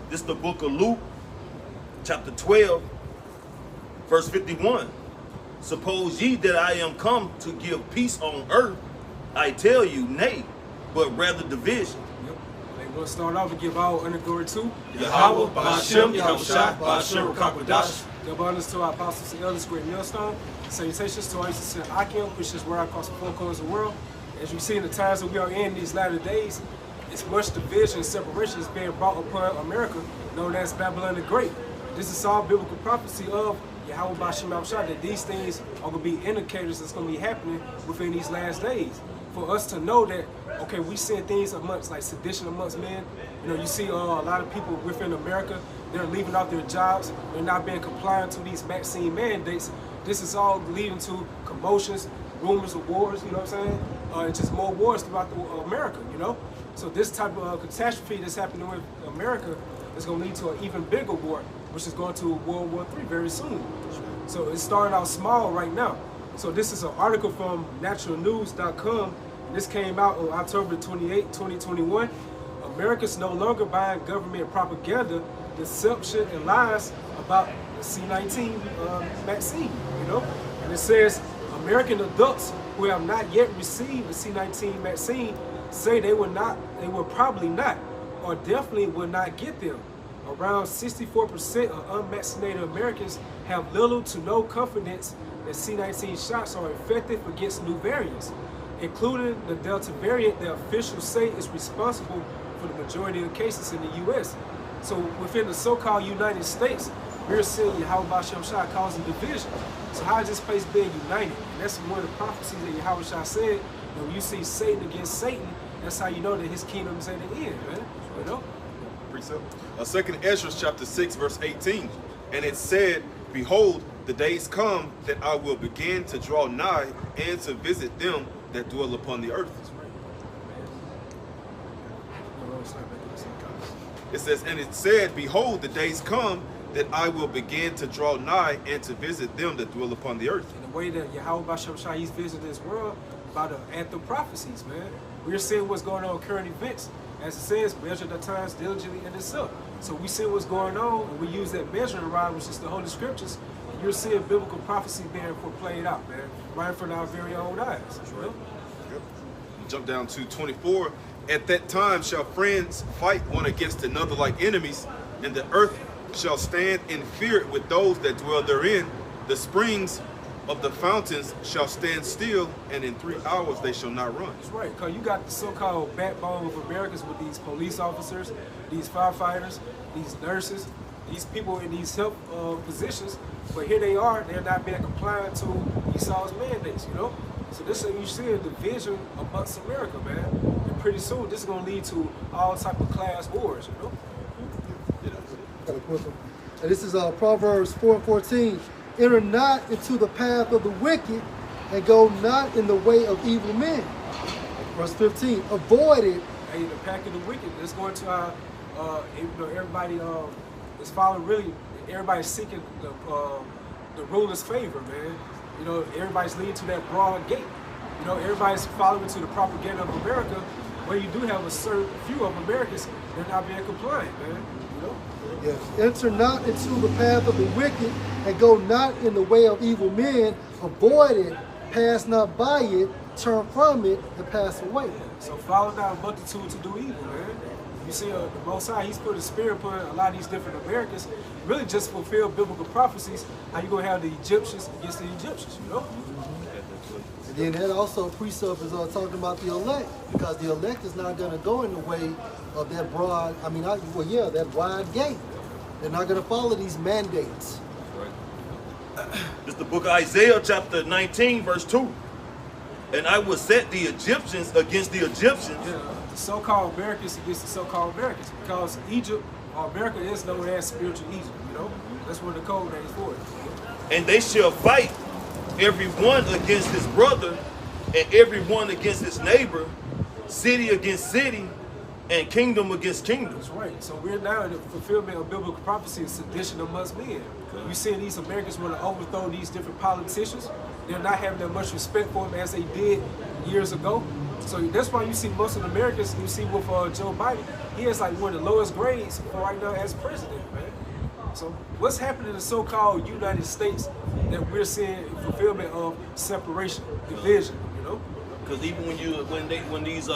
This is the book of Luke, chapter 12, verse 51. Suppose ye that I am come to give peace on earth, I tell you, nay, but rather division. Yep. They will start off and give all honor glory to Yahweh, Ba'ashem, Yahushua, Ba'ashem, Rakakwadash. Give honors to our apostles and elders, great millstone. Salutations to our sister Akim, which is where I cross the four corners of the world. As you see in the times that we are in these latter days, it's much division and separation is being brought upon America, known as Babylon the Great. This is all biblical prophecy of Yahweh Ba'ashem Yahushua, that these things are going to be indicators that's going to be happening within these last days. For us to know that, okay, we seeing things amongst like sedition amongst men. You know, you see a lot of people within America, they're leaving off their jobs, they're not being compliant to these vaccine mandates. This is all leading to commotions, rumors of wars, you know what I'm saying? And just more wars throughout America, you know? So this type of catastrophe that's happening with America is going to lead to an even bigger war, which is going to World War III very soon. So it started out small right now. So this is an article from naturalnews.com. This came out on October 28, 2021. America's no longer buying government propaganda, deception, and lies about the C-19 vaccine, you know? And it says, American adults who have not yet received the C-19 vaccine say they will probably not, or definitely will not get them. Around 64% of unvaccinated Americans have little to no confidence that C-19 shots are effective against new variants, including the Delta variant that officials say is responsible for the majority of cases in the U.S. So within the so-called United States, we're seeing Yahweh Ba'ashem Shah causing division. So how is this place being united? And that's one of the prophecies that Yahweh Shah said. When you see Satan against Satan, that's how you know that his kingdom is at the end, man. You know? Precept. Second Ezra chapter 6, verse 18. And it said, Behold, the days come that I will begin to draw nigh and to visit them that dwell upon the earth. It says, and it said, Behold, the days come that I will begin to draw nigh and to visit them that dwell upon the earth. And the way that Yahweh Ba'ashem Shah, he's visiting this world by the anthem prophecies, man. We're seeing what's going on in current events. As it says, measure the times diligently in itself. So we see what's going on, and we use that measuring rod, which is the Holy Scriptures, and you're seeing biblical prophecy being played out, man, right in front of our very own eyes. Right? Yep. Jump down to 24. At that time shall friends fight one against another like enemies, and the earth shall stand in fear with those that dwell therein. The springs of the fountains shall stand still, and in 3 hours they shall not run. That's right, because you got the so-called backbone of Americans with these police officers, these firefighters, these nurses, these people in these health positions, but here they are, they're not being compliant to Esau's mandates, you know? So this is, you see a division amongst America, man. And pretty soon, this is going to lead to all type of class wars, you know? And this is Proverbs 4:14. Enter not into the path of the wicked, and go not in the way of evil men. Verse 15. Avoid it. Hey, the pack of the wicked. It's going to our, you know, everybody is following. Really, everybody's seeking the ruler's favor, man. You know, everybody's leading to that broad gate. You know, everybody's following to the propaganda of America, where you do have a certain few of Americans that are not being compliant, man. You know? Yes. Enter not into the path of the wicked, and go not in the way of evil men. Avoid it, pass not by it, turn from it, and pass away. So follow not a multitude to do evil, man. You see, the Most High, he's put a spirit upon a lot of these different Americans, really just fulfill biblical prophecies, how you going to have the Egyptians against the Egyptians, you know? And then that also precept is talking about the elect, because the elect is not going to go in the way of that broad, that wide gate. They're not going to follow these mandates. This is the book of Isaiah, chapter 19, verse 2. And I will set the Egyptians against the Egyptians. Yeah, the so-called Americans against the so-called Americans, because Egypt, or America, is known as spiritual Egypt, you know? That's what the code name is for it. And they shall fight every one against his brother, and every one against his neighbor, city against city, and kingdom against kingdom. That's right. So we're now in the fulfillment of biblical prophecy and sedition amongst men. You see these Americans want to overthrow these different politicians. They're not having that much respect for them as they did years ago. So that's why you see Muslim Americans, you see with Joe Biden, he has like one of the lowest grades for right now as president, man. So what's happening in the so-called United States that we're seeing fulfillment of separation, division, you know? Because even when these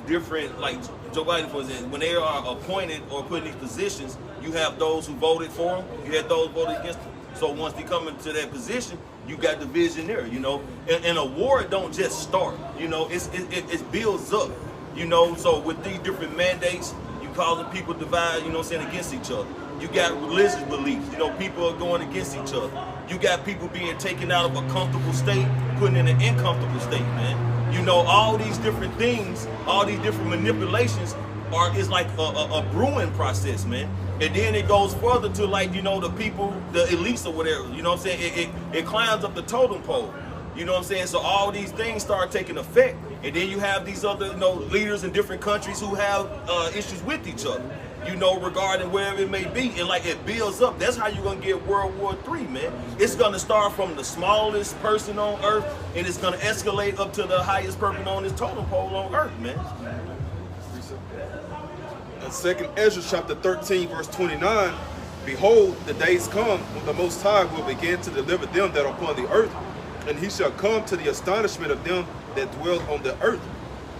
different, like Joe Biden, for example, when they are appointed or put in these positions, you have those who voted for them, you have those voted against them. So once they come into that position, you got division there, you know. And a war don't just start, you know. It builds up, you know. So with these different mandates, you causing people divide, you know what I'm saying, against each other. You got religious beliefs, you know, people are going against each other. You got people being taken out of a comfortable state, put in an uncomfortable state, man. You know, all these different things, all these different manipulations is like a brewing process, man. And then it goes further to, like, you know, the people, the elites or whatever, you know what I'm saying? It climbs up the totem pole, you know what I'm saying? So all these things start taking effect. And then you have these other, you know, leaders in different countries who have issues with each other, you know, regarding wherever it may be. And like it builds up. That's how you're going to get World War III, man. It's going to start from the smallest person on earth, and it's going to escalate up to the highest person on this totem pole on earth, man. Second Ezra chapter 13 verse 29, behold, the days come when the Most High will begin to deliver them that are upon the earth, and he shall come to the astonishment of them that dwell on the earth,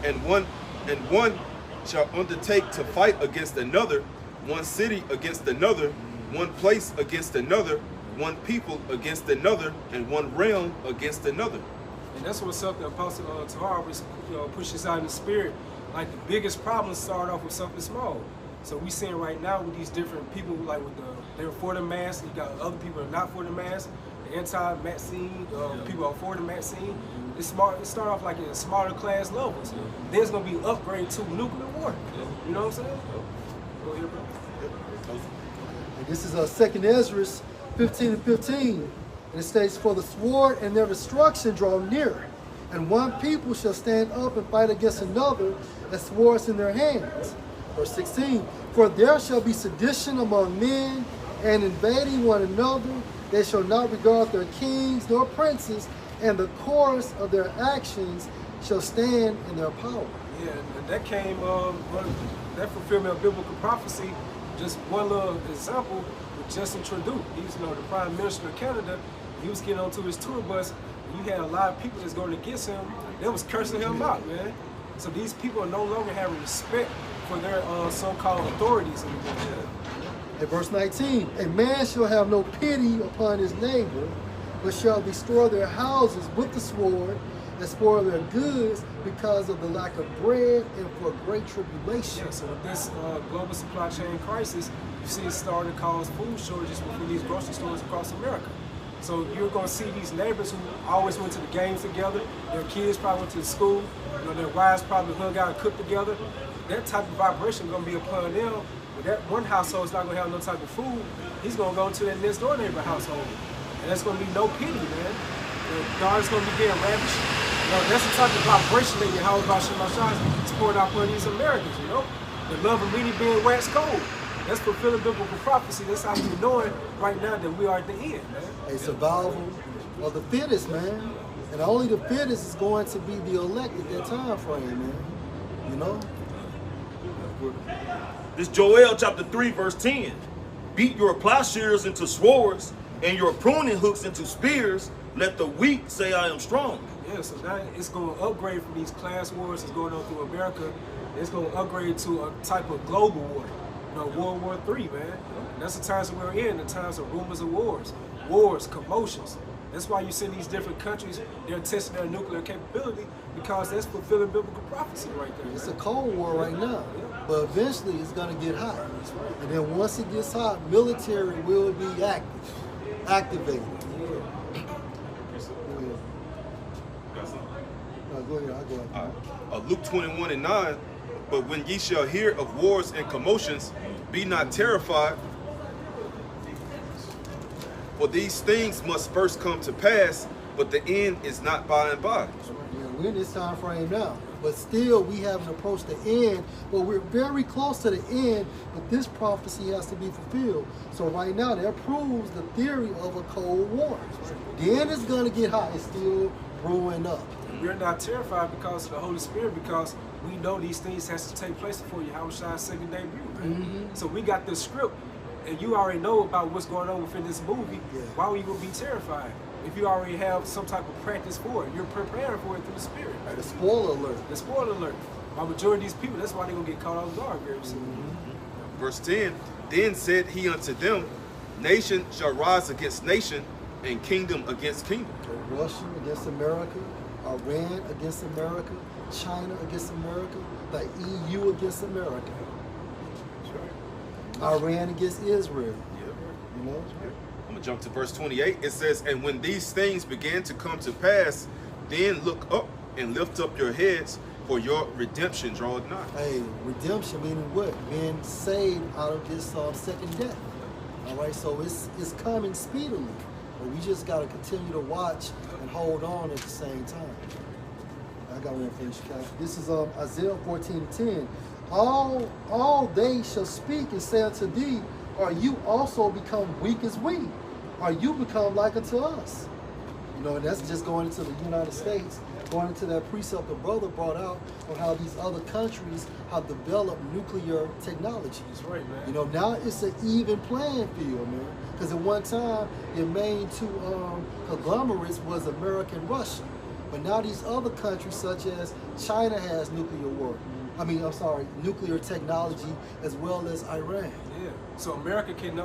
and one shall undertake to fight against another, one city against another, one place against another, one people against another, and one realm against another. And that's what's up. The Apostle Tahar was, pushes out in the spirit. Like the biggest problems start off with something small. So we seeing right now with these different people, like with they're for the mask. You got other people that are not for the mask. The anti-vaccine, people are for the vaccine. It start off like in smaller class levels. There's gonna be upgrade to nuclear war. You know what I'm saying? Go ahead, bro. And this is 2nd Ezra 15 and 15. And it states, for the sword and their destruction draw near, and one people shall stand up and fight against another, and swords in their hands. Verse 16, for there shall be sedition among men, and invading one another. They shall not regard their kings nor princes, and the course of their actions shall stand in their power. Yeah, and that came, that fulfillment of biblical prophecy. Just one little example with Justin Trudeau. He's, you know, the Prime Minister of Canada. He was getting onto his tour bus. You had a lot of people that's going against him. They was cursing him out, man. So these people are no longer having respect for their so-called authorities anymore. In verse 19, a man shall have no pity upon his neighbor, but shall destroy their houses with the sword, and spoil their goods because of the lack of bread and for great tribulation. Yeah, so with this global supply chain crisis, you see it starting to cause food shortages within these grocery stores across America. So you're going to see these neighbors who always went to the games together, their kids probably went to school, you know, their wives probably hung out and cooked together. That type of vibration is going to be upon them. But that one household is not going to have no type of food. He's going to go to that next door neighbor household. And there's going to be no pity, man. The daughter's going to be getting ravished. You know, that's the type of vibration that Yahweh Bashim Mashah is pouring out upon these Americans, you know? The love of many being waxed cold. That's fulfilling biblical prophecy. That's how you're knowing right now that we are at the end, man. A survival of the fittest, man. And only the fittest is going to be the elect at that time frame, man. You know? This Joel chapter 3 verse 10. Beat your plowshares into swords and your pruning hooks into spears. Let the weak say I am strong. Yeah, so now it's going to upgrade from these class wars that's going on through America. It's going to upgrade to a type of global war. You know, World War III, man. And that's the times that we're in, the times of rumors of wars, commotions. That's why you see these different countries, they're testing their nuclear capability because that's fulfilling biblical prophecy right there. It's man. a cold war right now, but eventually it's going to get hot. And then once it gets hot, military will be activated. Go ahead, I'll go ahead. Luke 21 and 9, but when ye shall hear of wars and commotions, be not terrified, for these things must first come to pass, but the end is not by and by. Yeah, we're in this time frame now, but still we haven't approached the end, but we're very close to the end, but this prophecy has to be fulfilled. So right now that proves the theory of a cold war. Then it's going to get hot. It's still brewing up. We're not terrified because of the Holy Spirit, because we know these things has to take place before Yahushua's second debut, man. So we got this script, and you already know about what's going on within this movie. Yeah. Why would you gonna be terrified? If you already have some type of practice for it, you're preparing for it through the Spirit. The spoiler alert. The spoiler alert. By majority of these people, that's why they're gonna get caught off guard very soon. Verse 10, then said he unto them, nation shall rise against nation, and kingdom against kingdom. Russia against America, Iran against America, China against America, the EU against America, Iran against Israel. You know? I'm gonna jump to verse 28. It says, and when these things began to come to pass, then look up and lift up your heads, for your redemption draweth nigh. Hey, redemption meaning what? Being saved out of this second death. All right, so it's coming speedily, but we just got to continue to watch and hold on at the same time. I got one for you, Kat. This is Isaiah 14:10. All they shall speak and say unto thee, are you also become weak as we? Are you become like unto us? You know, and that's just going into the United States, going into that precept the brother brought out on how these other countries have developed nuclear technology. That's right, man. You know, now it's an even playing field, man. Because at one time, your main two conglomerates was America and Russia. But now these other countries, such as China, has nuclear nuclear technology, as well as Iran. Yeah. So America can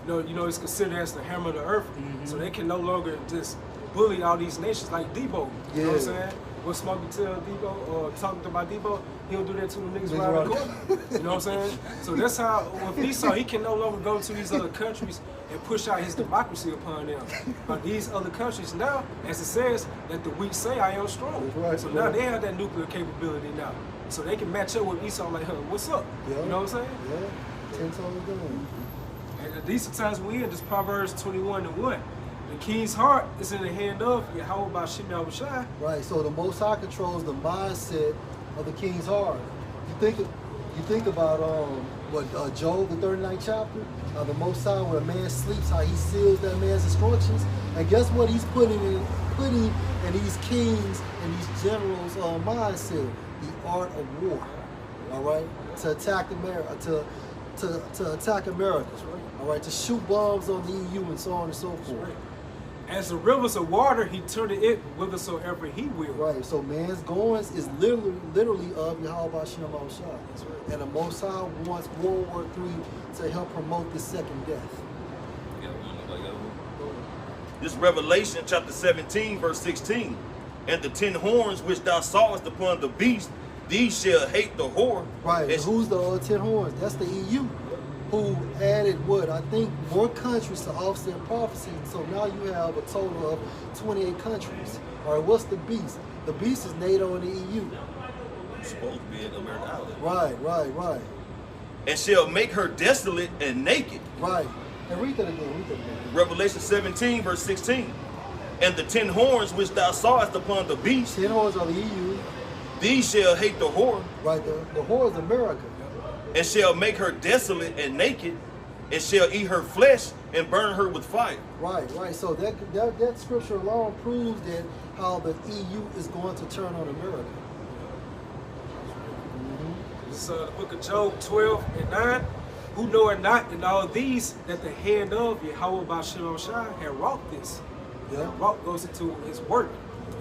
it's considered as the hammer of the earth. So they can no longer just bully all these nations like Debo. You know what I'm saying? What Smokey tell Debo or talking about Debo, he'll do that to the niggas around the corner. You know what I'm saying? So that's how with Esau, he can no longer go to these other countries and push out his democracy upon them. But these other countries now, as it says, that the weak say I am strong. Right, so now they have that nuclear capability now. So they can match up with Esau like, huh, what's up? Yeah. You know what I'm saying? Yeah, 10 toes down. And these are times we in this Proverbs 21:1. The king's heart is in the hand of Yahweh Bashim Yahushai. Right, so the Most High controls the mindset of the king's heart. You think about Job, the 39th chapter, the Most High, when a man sleeps, how he seals that man's instructions, and guess what he's putting in these kings and these generals' mindset? The art of war. All right, to attack America, to attack America. All right, to shoot bombs on the EU and so on and so forth. As the rivers of water, he turned it whithersoever he will. Right, so man's goings is literally of Yahweh Hashem Shai. And the Most High wants World War III to help promote the second death. This Revelation chapter 17, verse 16. And the 10 horns which thou sawest upon the beast, these shall hate the whore. Right, and who's the 10 horns? That's the EU, who added more countries to offset prophecy. So now you have a total of 28 countries. All right, what's the beast? The beast is NATO and the EU. It's supposed to be in American Island. Right. And shall make her desolate and naked. Right. And read that again. Revelation 17, verse 16. And the 10 horns which thou sawest upon the beast, 10 horns are the EU. These shall hate the whore. Right, the whore is America. And shall make her desolate and naked, and shall eat her flesh and burn her with fire. Right. So that scripture alone proves that how the EU is going to turn on America. This is the book of Job 12:9. Who know it not in all these that the hand of Yahweh Bashim Shai had wrought this. Yeah. Wrought goes into his work.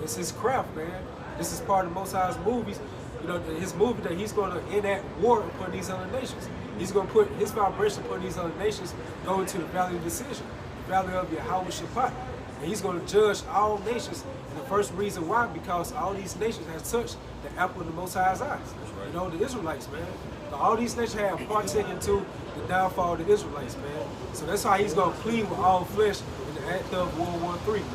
It's his craft, man. This is part of Most High's movies. You know, his movie that he's going to enact war upon these other nations. He's going to put his vibration upon these other nations, go into the valley of decision, the valley of Yahweh Shaphat. And he's going to judge all nations. And the first reason why, because all these nations have touched the apple of the Most High's eyes. You know, the Israelites, man. So all these nations have partaken to the downfall of the Israelites, man. So that's how he's going to plead with all flesh in the act of World War III, man.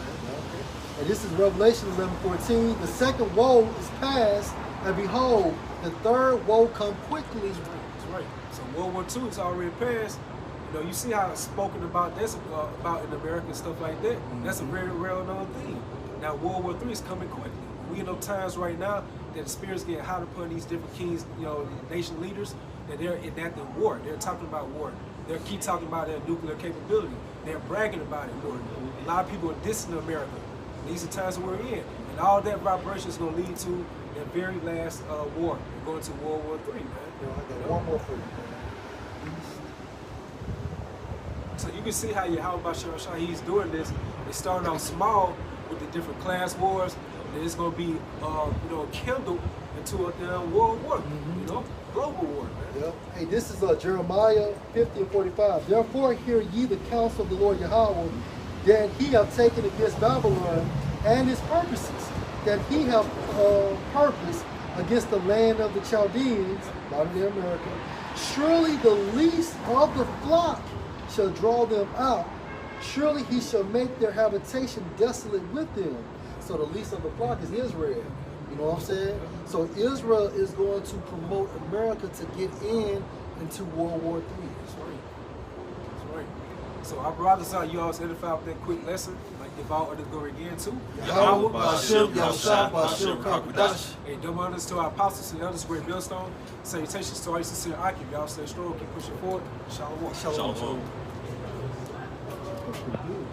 And this is Revelation 11:14. The second woe is past, and behold, the third woe come quickly. That's right. So World War II is already passed. You know, you see how it's spoken about this about in America and stuff like that. That's a very well-known thing. Now World War III is coming quickly. We in those times right now that the spirit's getting hot upon these different kings, you know, nation leaders, that they're enacting war. They're talking about war. They keep talking about their nuclear capability. They're bragging about it more. A lot of people are dissing America. These are times that we're in. And And all that vibration is going to lead to that very last war. We're going to World War III, man. You know, I got one more for you. So you can see how Yahweh Shah, he's doing this. It's starting out small with the different class wars. And it's going to be, kindled into a damn world war, global war, man. Yep. Hey, this is Jeremiah 50 and 45. Therefore hear ye the counsel of the Lord Yahweh, that he hath taken against Babylon and his purposes, that he hath purpose against the land of the Chaldeans, modern day America. Surely the least of the flock shall draw them out. Surely he shall make their habitation desolate with them. So the least of the flock is Israel. You know what I'm saying? So Israel is going to promote America to get into World War III. That's right. That's right. So our brothers out, you always edify with that quick lesson, like if I were to go again too. Yahweh, Ba'ashem, Yahushua, Ba'ashem, Kakadash. Hey, double honors to our apostles and elders, great millstone. Salutations to our sincere Akim. Y'all stay strong, keep pushing forward. Shalom. Shalom. Shalom. That's pretty good.